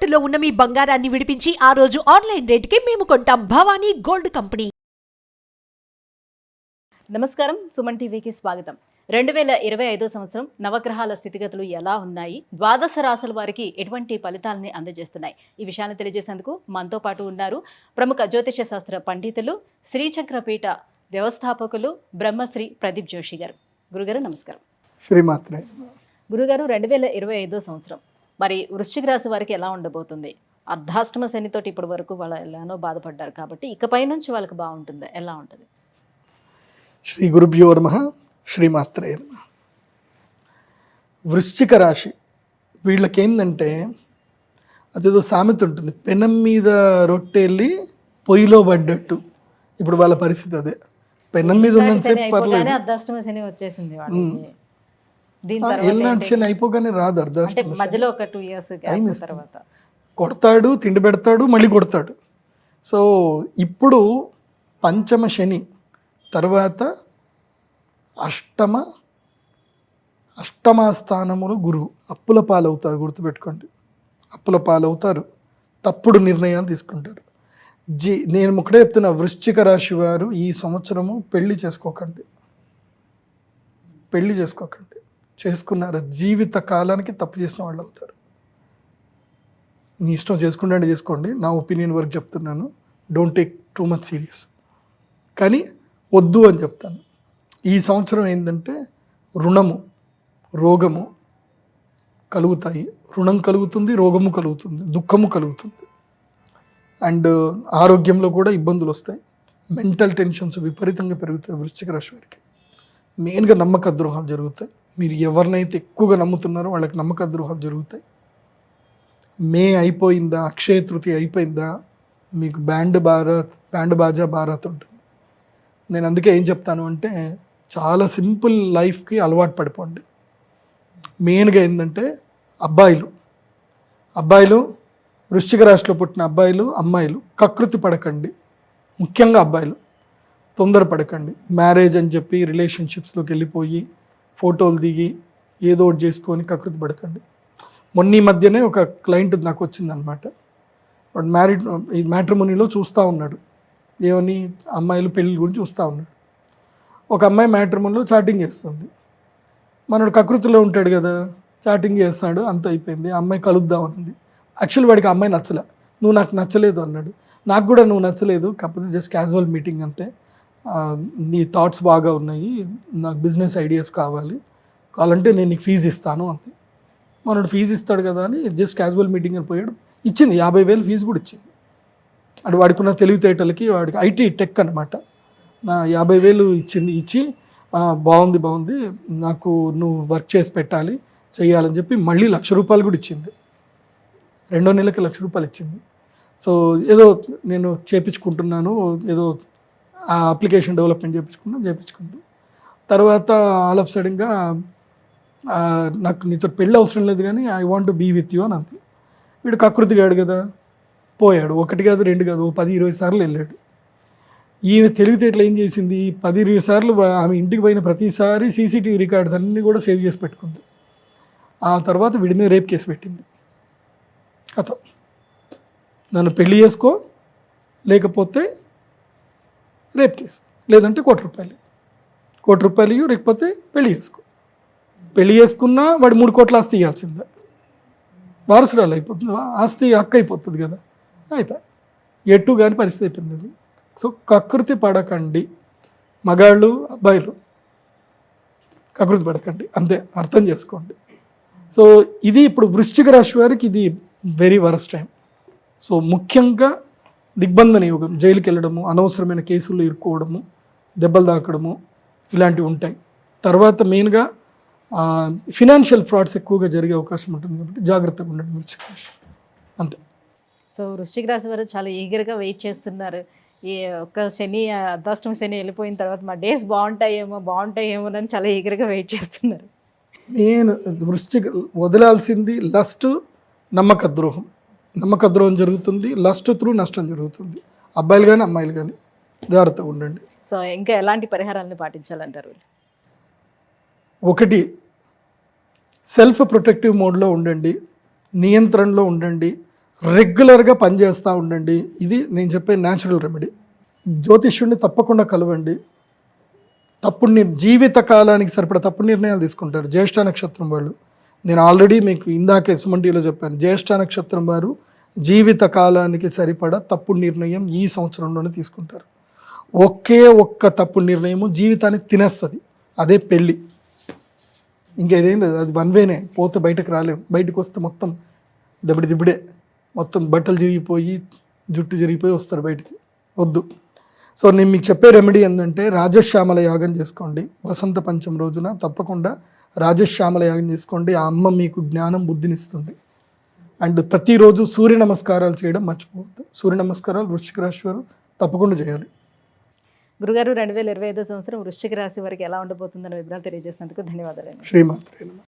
తాకట్టులో ఉన్న మీ బంగారాన్ని విడిపించి ఆ రోజు ఆన్లైన్ రేటుకి మేము కొంటాం. Bhavani gold company. నమస్కారం, సుమన్ టీవీకి స్వాగతం. 2025 సంవత్సరం నవగ్రహాల స్థితిగతులు ఎలా ఉన్నాయి, ద్వాదశ రాశుల వారికి ఎటువంటి ఫలితాలని అందజేస్తున్నాయి, ఈ విషయాన్ని తెలియజేసేందుకు మనతో పాటు ఉన్నారు ప్రముఖ జ్యోతిష శాస్త్ర పండితులు, శ్రీచక్రపీఠ వ్యవస్థాపకులు బ్రహ్మశ్రీ ప్రదీప్ జోషి గారు. గురుగారు నమస్కారం. శ్రీమాత్రే. గురుగారు, 2025 సంవత్సరం మరి వృశ్చిక రాశి వారికి ఎలా ఉండబోతుంది? అర్ధాష్టమ శనితోటి ఇప్పటి వరకు వాళ్ళు ఎలానో బాధపడ్డారు కాబట్టి ఇకపై నుంచి వాళ్ళకి బాగుంటుంది, ఎలా ఉంటుంది? శ్రీ గురుభ్యో నమః. శ్రీమాత్రే నమః. వృశ్చిక రాశి వీళ్ళకేందంటే అదేదో సామెత ఉంటుంది, పెనం మీద రొట్టె వెళ్ళి పొయ్యిలో పడ్డట్టు. ఇప్పుడు వాళ్ళ పరిస్థితి అదే. పెనం మీద ఉన్నంతసేపు పర్లేదు, అర్ధాష్టమ శని వచ్చేసింది. ఎల్నాటి శని అయిపోగానే రాదు అర్ధాష్టమ. మధ్యలో ఒక 2 years తర్వాత కొడతాడు, తిండి పెడతాడు, మళ్ళీ కొడతాడు. సో ఇప్పుడు పంచమ శని తర్వాత అష్టమ స్థానములో గురువు. అప్పుల పాలవుతారు, గుర్తుపెట్టుకోండి. అప్పుల పాలవుతారు, తప్పుడు నిర్ణయాలు తీసుకుంటారు. నేను ఒకటే చెప్తున్నా, వృశ్చిక రాశి వారు ఈ సంవత్సరము పెళ్లి చేసుకోకండి. చేసుకున్నారు జీవిత కాలానికి తప్పు చేసిన వాళ్ళు అవుతారు. నీ ఇష్టం చేసుకుంటే చేసుకోండి, నా ఒపీనియన్ వరకు చెప్తున్నాను. Don't take too much serious. కానీ వద్దు అని చెప్తాను. ఈ సంవత్సరం ఏంటంటే రుణము, రోగము కలుగుతాయి. రుణం కలుగుతుంది, రోగము కలుగుతుంది, దుఃఖము కలుగుతుంది. అండ్ ఆరోగ్యంలో కూడా ఇబ్బందులు వస్తాయి. మెంటల్ టెన్షన్స్ విపరీతంగా పెరుగుతాయి వృశ్చిక రాశి వారికి. మెయిన్గా నమ్మక ద్రోహాలు జరుగుతాయి. మీరు ఎవరినైతే ఎక్కువగా నమ్ముతున్నారో వాళ్ళకి నమ్మక ద్రోహాలు జరుగుతాయి. మే అయిపోయిందా, అక్షయ తృతీయ అయిపోయిందా, మీకు బ్యాండ్ బాజా భారత్ ఉంటుంది. నేను అందుకే ఏం చెప్తాను అంటే, చాలా సింపుల్ లైఫ్కి అలవాటు పడిపోండి. మెయిన్గా ఏంటంటే అబ్బాయిలు వృశ్చిక రాశిలో పుట్టిన అబ్బాయిలు, అమ్మాయిలు కకృతి పడకండి. ముఖ్యంగా అబ్బాయిలు తొందరపడకండి. మ్యారేజ్ అని చెప్పి రిలేషన్షిప్స్లోకి వెళ్ళిపోయి ఫోటోలు దిగి ఏదో ఒకటి చేసుకొని కకృతి పడకండి. మొన్న ఈ మధ్యనే ఒక క్లయింట్ నాకు వచ్చిందనమాట. వాడు మ్యాట్రిమోనీలో చూస్తూ ఉన్నాడు, ఏమని అమ్మాయిలు పెళ్ళి గురించి చూస్తూ ఉన్నాడు. ఒక అమ్మాయి మ్యాట్రిమోనీలో చాటింగ్ చేస్తుంది. మనోడు కకృతిలో ఉంటాడు కదా, చాటింగ్ చేస్తాడు, అంత అయిపోయింది. ఆ అమ్మాయి కలుద్దామనుంది. యాక్చువల్లీ వాడికి ఆ అమ్మాయి నచ్చలే. నువ్వు నాకు నచ్చలేదు అన్నాడు. నాకు కూడా నువ్వు నచ్చలేదు, కాకపోతే జస్ట్ క్యాజువల్ మీటింగ్ అంతే. నీ థాట్స్ బాగా ఉన్నాయి, నాకు బిజినెస్ ఐడియాస్ కావాలంటే నేను నీకు ఫీజు ఇస్తాను అంతే. మనోడు ఫీజు ఇస్తాడు కదా అని జస్ట్ క్యాజువల్ మీటింగ్ అని పోయాడు. ఇచ్చింది 50,000 ఫీజు కూడా ఇచ్చింది. అటు వాడికున్న తెలివితేటలకి, వాడికి ఐటీ టెక్ అనమాట. 50,000 ఇచ్చి బాగుంది, నాకు నువ్వు వర్క్ చేసి చేయాలని చెప్పి మళ్ళీ ₹1,00,000 కూడా ఇచ్చింది. 2వ నెలకి ₹1,00,000 ఇచ్చింది. సో ఏదో నేను చేయించుకుంటున్నాను, ఏదో ఆ అప్లికేషన్ డెవలప్మెంట్ చేయించుకుంది. తర్వాత ఆల్ ఆఫ్ సడన్గా నాకు నీతో పెళ్ళి అవసరం లేదు కానీ I want to be with you అని అంది. వీడు కకృతిగాడు కదా, పోయాడు. 1 కాదు 2 కాదు, 10-20 సార్లు వెళ్ళాడు. ఈయన తెలివితేటలు ఏం చేసింది, 10-20 సార్లు ఆమె ఇంటికి పోయిన ప్రతిసారి సీసీటీవీ రికార్డ్స్ అన్నీ కూడా సేవ్ చేసి పెట్టుకుంది. ఆ తర్వాత వీడి మీద రేప్ కేసు పెట్టింది. కథ, నన్ను పెళ్లి చేసుకో, లేకపోతే రేప్ కేసు, లేదంటే ₹1,00,000 లేకపోతే పెళ్లి చేసుకున్నా వాడు 3 కోట్ల ఆస్తి ఇవ్వాల్సిందే. వారసురాలు అయిపోతుంది, ఆస్తి హక్కు అయిపోతుంది కదా, అయిపోయి ఎటు కానీ పరిస్థితి అయిపోయింది అది. సో కకృతి పడకండి, మగాళ్ళు అబ్బాయిలు కకృతి పడకండి, అంతే, అర్థం చేసుకోండి. సో ఇది ఇప్పుడు వృశ్చిక రాశి వారికి ఇది వెరీ వరస్ట్ టైం. సో ముఖ్యంగా దిగ్బంధన యోగం, జైలుకి వెళ్ళడము, అనవసరమైన కేసుల్లో ఇరుక్కోవడము, దెబ్బలు తాకడము, ఇలాంటివి ఉంటాయి. తర్వాత మెయిన్గా ఫినాన్షియల్ ఫ్రాడ్స్ ఎక్కువగా జరిగే అవకాశం ఉంటుంది కాబట్టి జాగ్రత్తగా ఉండండి వృశ్చిక రాశి, అంతే. సో వృశ్చిక రాశి వారు చాలా ఈగర్గా వెయిట్ చేస్తున్నారు. ఈ ఒక్క అర్ధాష్టమ శని వెళ్ళిపోయిన తర్వాత మా డేస్ బాగుంటాయేమో అని చాలా ఈగర్గా వెయిట్ చేస్తున్నారు. నేను వృశ్చిక వదలాల్సింది లస్ట్, నమ్మక ద్రోహం జరుగుతుంది. లస్ట్ త్రూ నష్టం జరుగుతుంది. అబ్బాయిలు కానీ అమ్మాయిలు కానీ జాగ్రత్తగా ఉండండి. సో ఇంకా ఎలాంటి పరిహారాలను పాటించాలంటారు? 1, సెల్ఫ్ ప్రొటెక్టివ్ మోడ్లో ఉండండి, నియంత్రణలో ఉండండి, రెగ్యులర్గా పనిచేస్తూ ఉండండి. ఇది నేను చెప్పే న్యాచురల్ రెమెడీ. జ్యోతిష్యుడిని తప్పకుండా కలవండి. జీవిత కాలానికి సరిపడా తప్పుడు నిర్ణయాలు తీసుకుంటారు. జ్యేష్ఠ నక్షత్రం వాళ్ళు, నేను ఆల్రెడీ మీకు ఇందాకే సుమంటిలో చెప్పాను, జ్యేష్ఠ నక్షత్రం వారు జీవిత కాలానికి సరిపడా తప్పుడు నిర్ణయం ఈ సంవత్సరంలోనే తీసుకుంటారు. ఒకే ఒక్క తప్పుడు నిర్ణయము జీవితాన్ని తినేస్తుంది, అదే పెళ్ళి. ఇంకేదేం లేదు, అది వన్ వేనే, పోతే బయటకు రాలేము. బయటకు వస్తే మొత్తం దిబ్బడే, మొత్తం బట్టలు చిరిగిపోయి జుట్టు చిరిగిపోయి వస్తారు బయటికి. వద్దు. సో నేను మీకు చెప్పే రెమెడీ ఏంటంటే రాజశ్యామల యాగం చేసుకోండి. వసంత పంచం రోజున తప్పకుండా రాజశ్యామల యాగం చేసుకోండి. ఆ అమ్మ మీకు జ్ఞానం బుద్ధినిస్తుంది. అండ్ ప్రతిరోజు సూర్య నమస్కారాలు చేయడం మర్చిపోవద్దు. సూర్య నమస్కారాలు వృశ్చిక రాశి వారు తప్పకుండా చేయాలి. గురుగారు 2025 సంవత్సరం వృశ్చిక రాశి వారికి ఎలా ఉండబోతుందన్న వివరాలు తెలియజేసినందుకు ధన్యవాదాలు. శ్రీమాత్రే నమః.